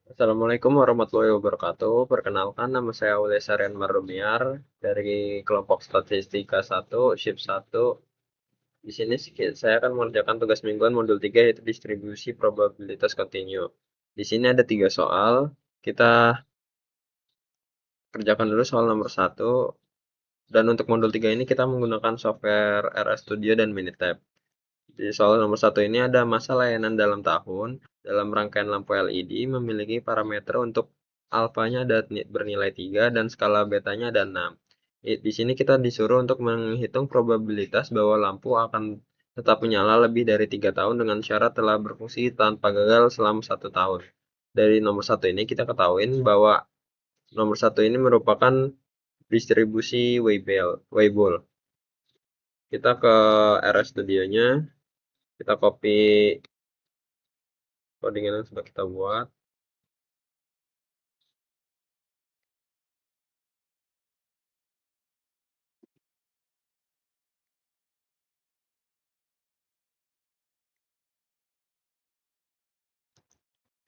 Assalamualaikum warahmatullahi wabarakatuh. Perkenalkan, nama saya Aulia Sarian Marumiar dari kelompok Statistika 1, Shift 1. Di sini saya akan mengerjakan tugas mingguan modul 3 yaitu distribusi probabilitas kontinu. Di sini ada 3 soal. Kita kerjakan dulu soal nomor 1. Dan untuk modul 3 ini kita menggunakan software RS Studio dan Minitab. Di soal nomor 1 ini ada masa layanan dalam tahun dalam rangkaian lampu LED memiliki parameter untuk alfanya bernilai 3 dan skala betanya ada 6. Di sini kita disuruh untuk menghitung probabilitas bahwa lampu akan tetap menyala lebih dari 3 tahun dengan syarat telah berfungsi tanpa gagal selama 1 tahun. Dari nomor 1 ini kita ketahuin bahwa nomor 1 ini merupakan distribusi Weibull. Kita ke RS Studio-nya, kita copy coding yang sudah kita buat.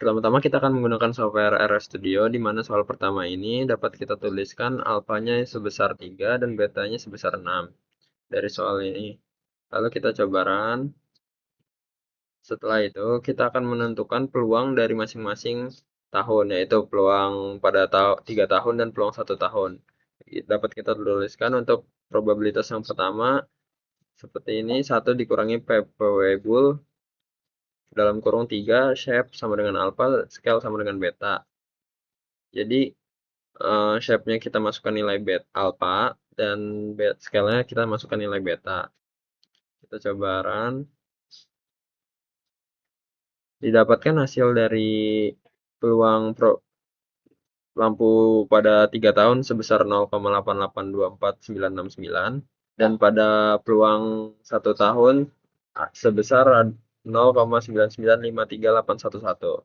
Pertama-tama kita akan menggunakan software RS Studio, di mana soal pertama ini dapat kita tuliskan alfanya sebesar 3 dan betanya sebesar 6 dari soal ini. Lalu kita coba run. Setelah itu, kita akan menentukan peluang dari masing-masing tahun, yaitu peluang pada 3 tahun dan peluang 1 tahun. Dapat kita tuliskan untuk probabilitas yang pertama, seperti ini, 1 dikurangi Weibull dalam kurung 3, shape sama dengan alpha, scale sama dengan beta. Jadi shape-nya kita masukkan nilai alpha dan scale-nya kita masukkan nilai beta. Kita coba run. Didapatkan hasil dari peluang lampu pada 3 tahun sebesar 0,8824969 dan pada peluang 1 tahun sebesar 0,9953811.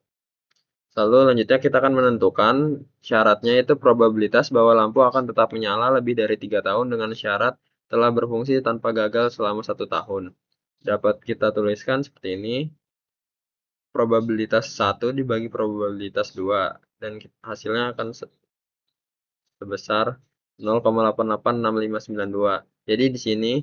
Lalu selanjutnya kita akan menentukan syaratnya itu probabilitas bahwa lampu akan tetap menyala lebih dari 3 tahun dengan syarat telah berfungsi tanpa gagal selama 1 tahun. Dapat kita tuliskan seperti ini, probabilitas 1 dibagi probabilitas 2 dan hasilnya akan sebesar 0,886592. Jadi di sini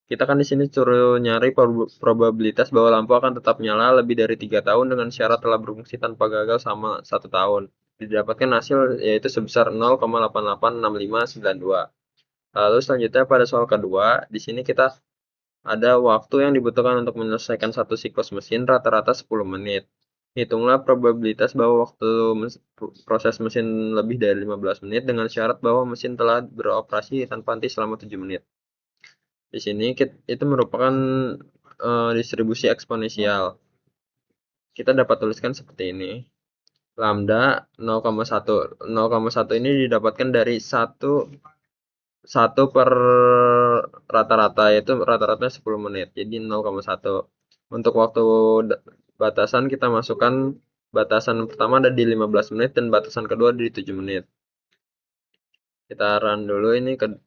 kita kan di sini suruh nyari probabilitas bahwa lampu akan tetap nyala lebih dari 3 tahun dengan syarat telah berfungsi tanpa gagal sama 1 tahun. Didapatkan hasil yaitu sebesar 0,886592. Lalu selanjutnya pada soal kedua, di sini kita ada waktu yang dibutuhkan untuk menyelesaikan satu siklus mesin rata-rata 10 menit. Hitunglah probabilitas bahwa waktu proses mesin lebih dari 15 menit dengan syarat bahwa mesin telah beroperasi tanpa henti selama 7 menit. Di sini itu merupakan distribusi eksponensial. Kita dapat tuliskan seperti ini. Lambda 0,1. 0,1 ini didapatkan dari 1 per rata-rata, yaitu rata-ratanya 10 menit. Jadi 0,1. Untuk waktu batasan kita masukkan batasan pertama ada di 15 menit dan batasan kedua di 7 menit. Kita run dulu ini ke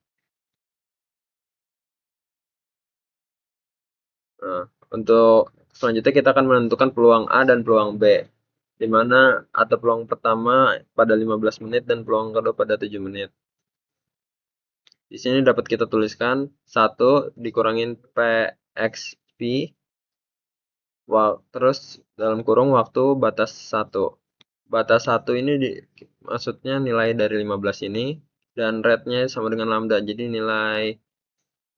Nah, untuk selanjutnya kita akan menentukan peluang A dan peluang B, di mana ada peluang pertama pada 15 menit dan peluang kedua pada 7 menit. Di sini dapat kita tuliskan 1 dikurangin PXP, terus dalam kurung waktu batas 1. Batas 1 ini maksudnya nilai dari 15 ini, dan rate-nya sama dengan lambda. Jadi nilai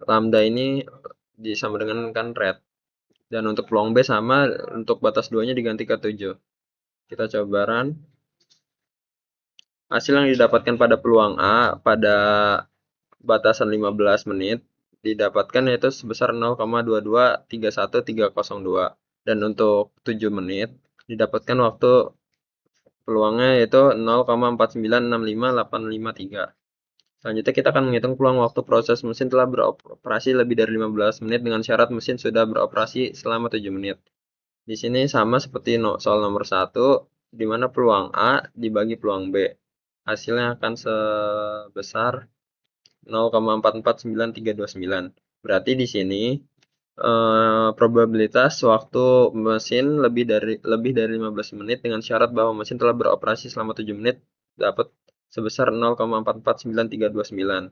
lambda ini sama dengan kan rate. Dan untuk peluang B sama, untuk batas 2-nya diganti ke 7. Kita coba run. Hasil yang didapatkan pada peluang A pada batasan 15 menit didapatkan yaitu sebesar 0,2231302. Dan untuk 7 menit didapatkan waktu peluangnya yaitu 0,4965853. Selanjutnya kita akan menghitung peluang waktu proses mesin telah beroperasi lebih dari 15 menit dengan syarat mesin sudah beroperasi selama 7 menit. Di sini sama seperti soal nomor 1, di mana peluang A dibagi peluang B. Hasilnya akan sebesar 0,449329. Berarti di sini probabilitas waktu mesin lebih dari 15 menit dengan syarat bahwa mesin telah beroperasi selama 7 menit dapat sebesar 0,449329.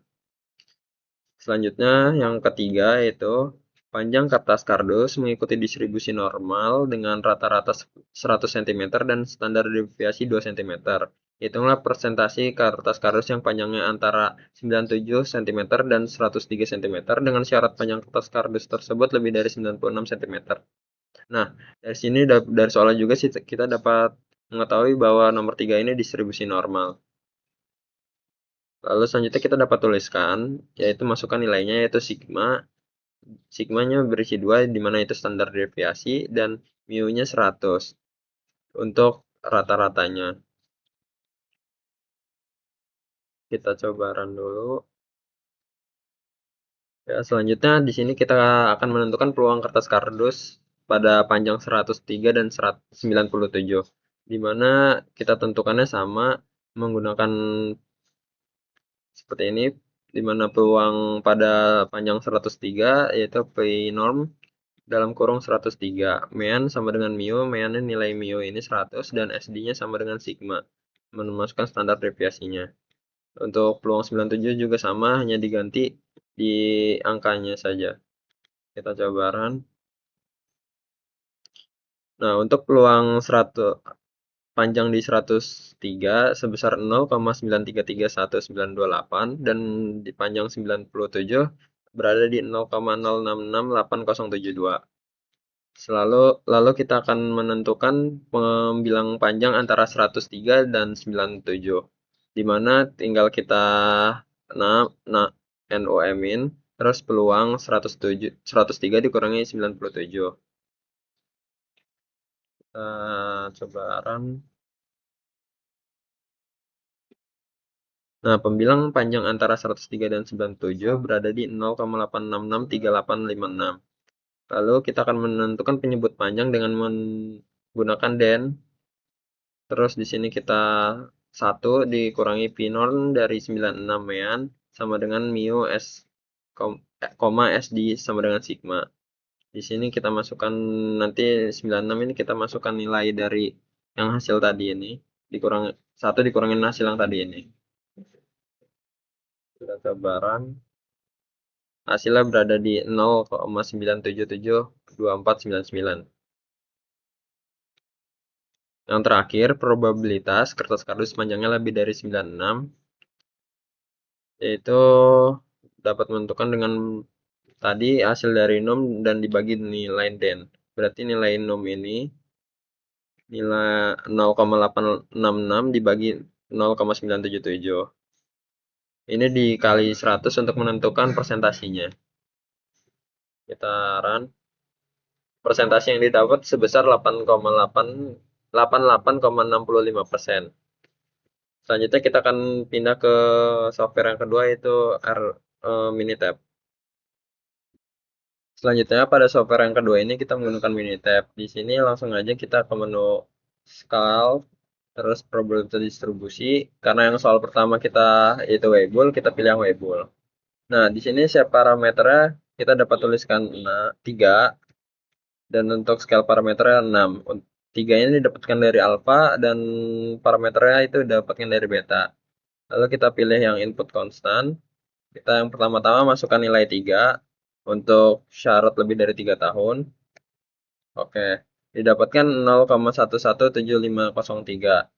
Selanjutnya yang ketiga yaitu panjang kertas kardus mengikuti distribusi normal dengan rata-rata 100 cm dan standar deviasi 2 cm. Hitunglah persentase kertas kardus yang panjangnya antara 97 cm dan 103 cm dengan syarat panjang kertas kardus tersebut lebih dari 96 cm. Nah, dari sini dari soalnya juga sih kita dapat mengetahui bahwa nomor 3 ini distribusi normal. Lalu selanjutnya kita dapat tuliskan, yaitu masukkan nilainya yaitu sigma. Sigmanya berisi 2, di mana itu standar deviasi, dan mu-nya 100 untuk rata-ratanya. Kita coba run dulu. Ya, selanjutnya di sini kita akan menentukan peluang kertas kardus pada panjang 103 dan 97, di mana kita tentukannya sama menggunakan seperti ini, di mana peluang pada panjang 103 yaitu P norm dalam kurung 103. Mean sama dengan mu, meannya nilai mu ini 100 dan SD-nya sama dengan sigma. Memasukkan standar deviasinya. Untuk peluang 97 juga sama, hanya diganti di angkanya saja. Kita coba run. Nah, untuk peluang 100 panjang di 103 sebesar 0,9331928 dan di panjang 97 berada di 0,066872. Lalu kita akan menentukan pembilang panjang antara 103 dan 97, di mana tinggal kita NOM-in, terus peluang 103 dikurangi 97. Kita coba run. Nah, pembilang panjang antara 103 dan 97 berada di 0,8663856. Lalu kita akan menentukan penyebut panjang dengan menggunakan den. Terus di sini kita 1 dikurangi pi norm dari 96 mean sama dengan mu s, s di sama dengan sigma. Di sini kita masukkan nanti 96 ini kita masukkan nilai dari yang hasil tadi ini, dikurang 1 dikurangin hasil yang tadi ini. Kita coba run. Hasilnya berada di 0,9772499. Yang terakhir, probabilitas kertas kardus panjangnya lebih dari 96, yaitu dapat menentukan dengan tadi hasil dari nom dan dibagi nilai den. Berarti nilai nom ini nilai 0,866 dibagi 0,977. Ini dikali 100 untuk menentukan persentasinya. Kita run. Persentase yang didapat sebesar 88,65%. Selanjutnya kita akan pindah ke software yang kedua yaitu Minitab. Selanjutnya pada software yang kedua ini kita menggunakan Minitab. Di sini langsung aja kita ke menu Scale, terus probability distribusi. Karena yang soal pertama kita yaitu Weibull, kita pilih yang Weibull. Nah, di sini set parameternya kita dapat tuliskan 3 dan untuk scale parameternya 6. 3 ini didapatkan dari alpha dan parameternya itu didapatkan dari beta. Lalu kita pilih yang input konstan. Kita yang pertama-tama masukkan nilai 3 untuk syarat lebih dari 3 tahun. Oke, didapatkan 0,117503.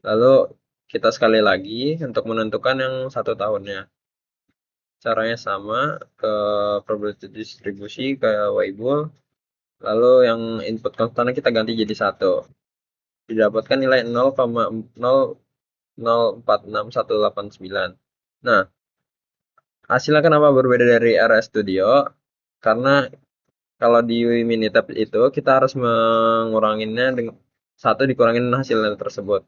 Lalu kita sekali lagi untuk menentukan yang 1 tahunnya. Caranya sama, ke probability distribusi ke Weibull. Lalu yang input konstannya kita ganti jadi 1. Didapatkan nilai 0,0046189. Nah, hasilnya kenapa berbeda dari RS Studio? Karena kalau di Minitab itu kita harus menguranginnya dengan 1 dikurangin hasilnya tersebut.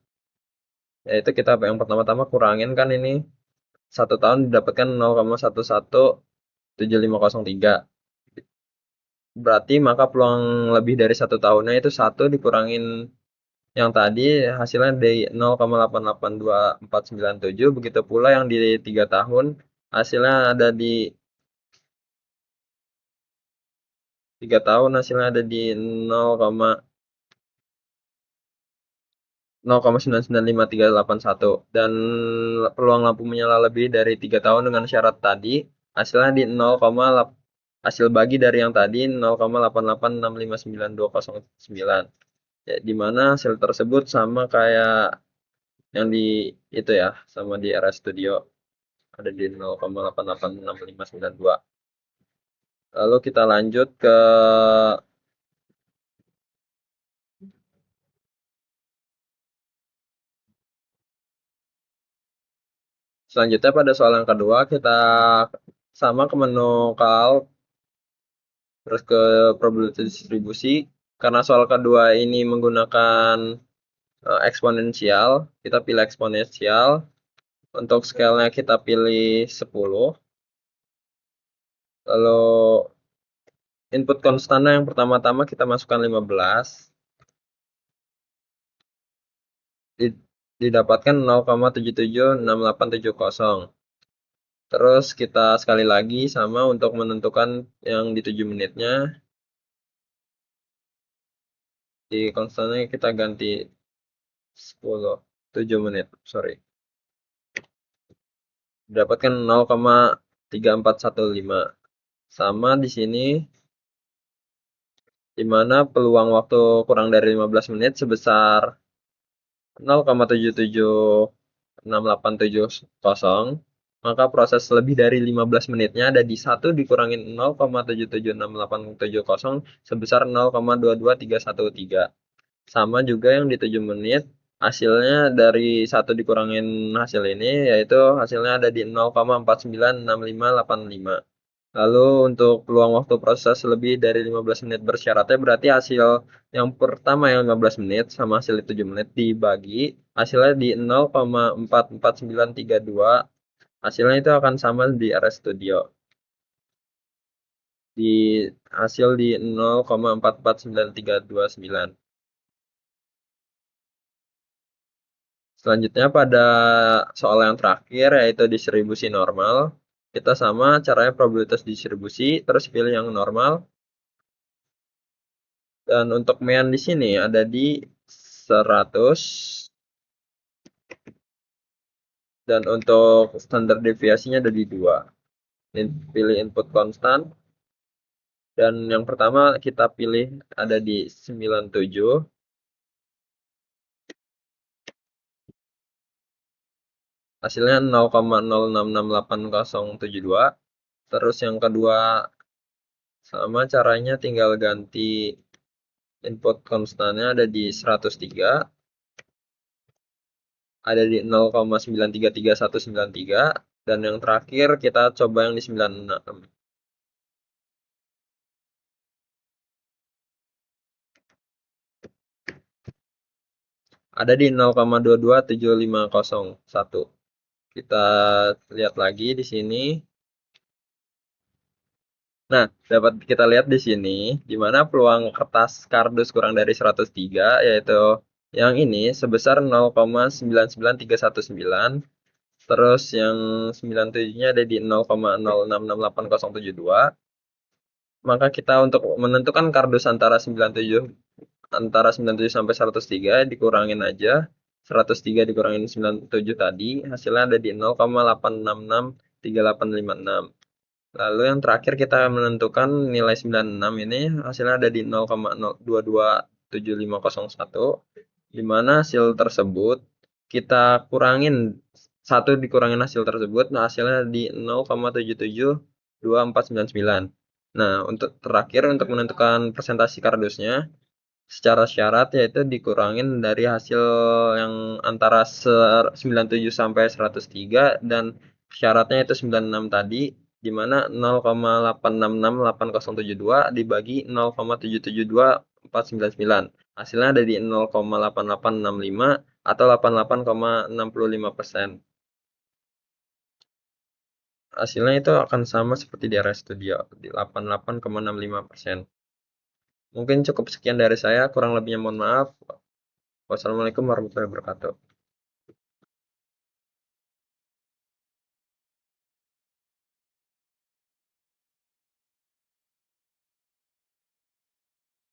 Yaitu kita yang pertama-tama kurangin kan ini 1 tahun didapatkan 0,117503. Berarti maka peluang lebih dari 1 tahunnya itu 1 dikurangin yang tadi hasilnya dari 0,882497. Begitu pula yang di 3 tahun hasilnya ada di 3 tahun hasilnya ada di 0,99531 dan peluang lampu menyala lebih dari 3 tahun dengan syarat tadi hasilnya di 0, hasil bagi dari yang tadi 0,88659209, ya, di mana hasil tersebut sama kayak yang di itu ya, sama di RS Studio ada di 0,886592. Lalu kita lanjut ke selanjutnya. Pada soal yang kedua kita sama ke menu kalk, terus ke probability distribusi. Karena soal kedua ini menggunakan eksponensial, kita pilih eksponensial. Untuk scale-nya kita pilih 10. Lalu input konstannya yang pertama-tama kita masukkan 15. Didapatkan 0,776870. Terus kita sekali lagi sama untuk menentukan yang di 7 menitnya. Di konstannya kita ganti 10, 7 menit, sorry. Dapatkan 0,3415. Sama di sini, di mana peluang waktu kurang dari 15 menit sebesar 0,776870, maka proses lebih dari 15 menitnya ada di 1 dikurangin 0,776870 sebesar 0,22313. Sama juga yang di 7 menit, hasilnya dari 1 dikurangin hasil ini, yaitu hasilnya ada di 0,496585. Lalu untuk peluang waktu proses lebih dari 15 menit bersyaratnya berarti hasil yang pertama yang 15 menit sama hasil 7 menit dibagi, hasilnya di 0,44932. Hasilnya itu akan sama di RS Studio. Di hasil di 0,449329. Selanjutnya pada soal yang terakhir yaitu distribusi normal. Kita sama caranya probabilitas distribusi, terus pilih yang normal. Dan untuk mean di sini ada di 100. Dan untuk standar deviasinya ada di 2. Pilih input konstan. Dan yang pertama kita pilih ada di 97. Hasilnya 0,066870. Terus yang kedua sama caranya, tinggal ganti input konstannya ada di 103. Ada di 0,933193. Dan yang terakhir kita coba yang di 96. Ada di 0,227501. Kita lihat lagi di sini. Nah, dapat kita lihat di sini di mana peluang kertas kardus kurang dari 103 yaitu yang ini sebesar 0,99319. Terus yang 97-nya ada di 0,066870. Maka kita untuk menentukan kardus antara 97 sampai 103 dikurangin aja. 103 dikurangin 97 tadi, hasilnya ada di 0,8663856. Lalu yang terakhir kita menentukan nilai 96 ini, hasilnya ada di 0,227501, di mana hasil tersebut kita kurangin 1 dikurangin hasil tersebut, nah hasilnya di 0,772499. Nah, untuk terakhir untuk menentukan presentasi kardusnya secara syarat yaitu dikurangin dari hasil yang antara 97 sampai 103 dan syaratnya itu 96 tadi, di mana 0,866872 dibagi 0,772499. Hasilnya ada di 0,8865 atau 88,65%. Hasilnya itu akan sama seperti di RS Studio di 88,65%. Mungkin cukup sekian dari saya, kurang lebihnya mohon maaf. Wassalamualaikum warahmatullahi wabarakatuh.